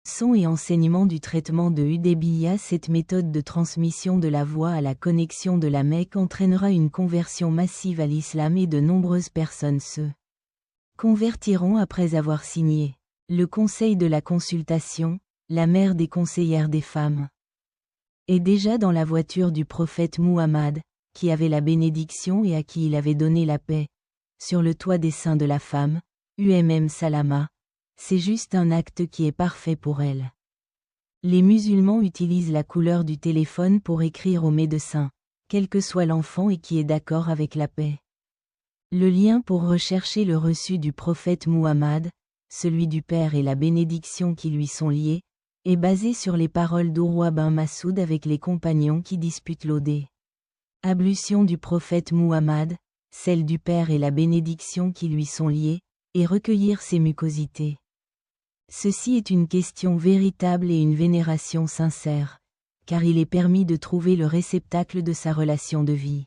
Son et enseignement du traitement de Hudaybiya. Cette méthode de transmission de la voix à la connexion de la Mecque entraînera une conversion massive à l'islam et de nombreuses personnes se convertiront après avoir signé le conseil de la consultation, la mère des conseillères des femmes. Et déjà dans la voiture du prophète Muhammad, qui avait la bénédiction et à qui il avait donné la paix, sur le toit des seins de la femme, Salama, c'est juste un acte qui est parfait pour elle. Les musulmans utilisent la couleur du téléphone pour écrire aux médecins, quel que soit l'enfant et qui est d'accord avec la paix. Le lien pour rechercher le reçu du prophète Muhammad, celui du Père et la bénédiction qui lui sont liés, est basé sur les paroles d'Urwa bin Masoud avec les compagnons qui disputent l'Odé. Ablution du prophète Muhammad, celle du Père et la bénédiction qui lui sont liés, et recueillir ses mucosités. Ceci est une question véritable et une vénération sincère, car il est permis de trouver le réceptacle de sa relation de vie.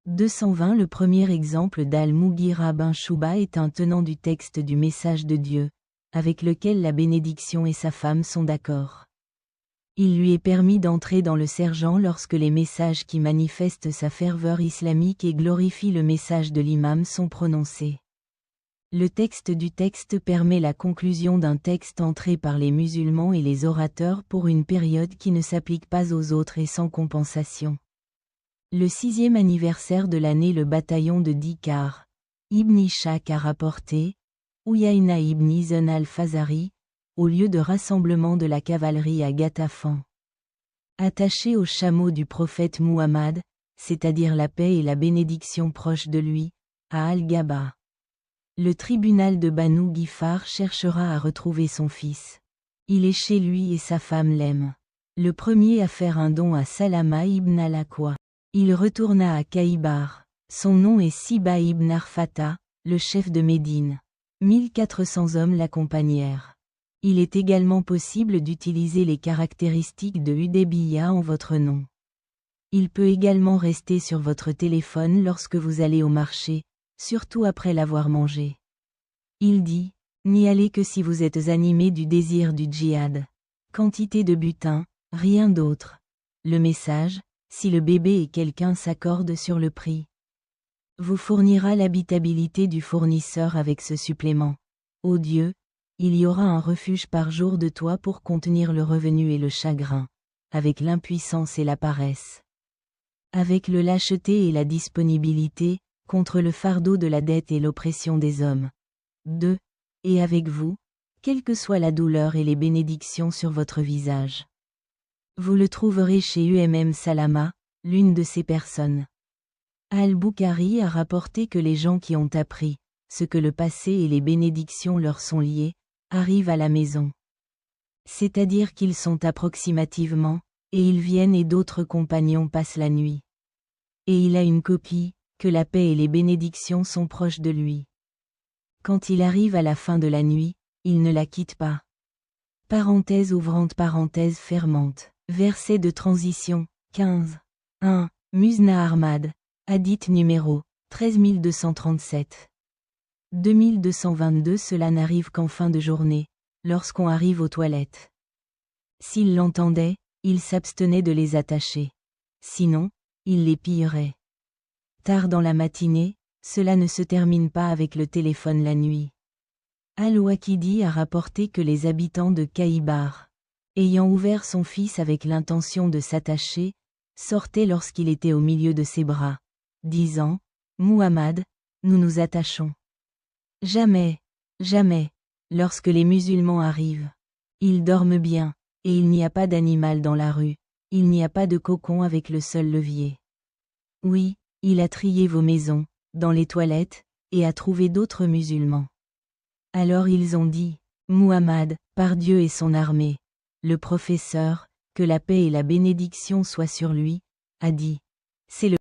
220 Le premier exemple d'Al-Mughira bin Shuba est un tenant du texte du message de Dieu, avec lequel la bénédiction et sa femme sont d'accord. Il lui est permis d'entrer dans le sergent lorsque les messages qui manifestent sa ferveur islamique et glorifient le message de l'imam sont prononcés. Le texte du texte permet la conclusion d'un texte entré par les musulmans et les orateurs pour une période qui ne s'applique pas aux autres et sans compensation. Le 6e anniversaire de l'année, le bataillon de Dikar, Ibn Ishaq a rapporté, Uyayna ibn Zun al-Fazari, au lieu de rassemblement de la cavalerie à Ghatafan. Attaché au chameau du prophète Muhammad, c'est-à-dire la paix et la bénédiction proches de lui, à Al-Gaba. Le tribunal de Banu Gifar cherchera à retrouver son fils. Il est chez lui et sa femme l'aime. Le premier à faire un don à Salama ibn al-Aqwa. Il retourna à Kaïbar. Son nom est Siba ibn Arfata, le chef de Médine. 1400 hommes l'accompagnèrent. Il est également possible d'utiliser les caractéristiques de Hudaybiya en votre nom. Il peut également rester sur votre téléphone lorsque vous allez au marché, surtout après l'avoir mangé. Il dit, n'y allez que si vous êtes animé du désir du djihad. Quantité de butin, rien d'autre. Le message, si le bébé et quelqu'un s'accordent sur le prix, vous fournira l'habitabilité du fournisseur avec ce supplément. Ô Dieu, il y aura un refuge par jour de toi pour contenir le revenu et le chagrin, avec l'impuissance et la paresse, avec le lâcheté et la disponibilité, contre le fardeau de la dette et l'oppression des hommes. 2. Et avec vous, quelle que soit la douleur et les bénédictions sur votre visage. Vous le trouverez chez Salama, l'une de ces personnes. Al-Bukhari a rapporté que les gens qui ont appris, ce que le passé et les bénédictions leur sont liés, arrivent à la maison. C'est-à-dire qu'ils sont approximativement, et ils viennent et d'autres compagnons passent la nuit. Et il a une copie, que la paix et les bénédictions sont proches de lui. Quand il arrive à la fin de la nuit, il ne la quitte pas. Parenthèse ouvrante parenthèse fermante. Verset de transition, 15. 1. Musna Ahmad. Hadith numéro 13237. 2222 Cela n'arrive qu'en fin de journée, lorsqu'on arrive aux toilettes. S'il l'entendait, il s'abstenait de les attacher. Sinon, il les pillerait. Tard dans la matinée, cela ne se termine pas avec le téléphone la nuit. Al-Waqidi a rapporté que les habitants de Kaïbar, ayant ouvert son fils avec l'intention de s'attacher, sortaient lorsqu'il était au milieu de ses bras, disant, Muhammad, nous nous attachons. Jamais, jamais, lorsque les musulmans arrivent. Ils dorment bien, et il n'y a pas d'animal dans la rue, il n'y a pas de cocon avec le seul levier. Oui, il a trié vos maisons, dans les toilettes, et a trouvé d'autres musulmans. Alors ils ont dit, Muhammad, par Dieu et son armée, le professeur, que la paix et la bénédiction soient sur lui, a dit, c'est le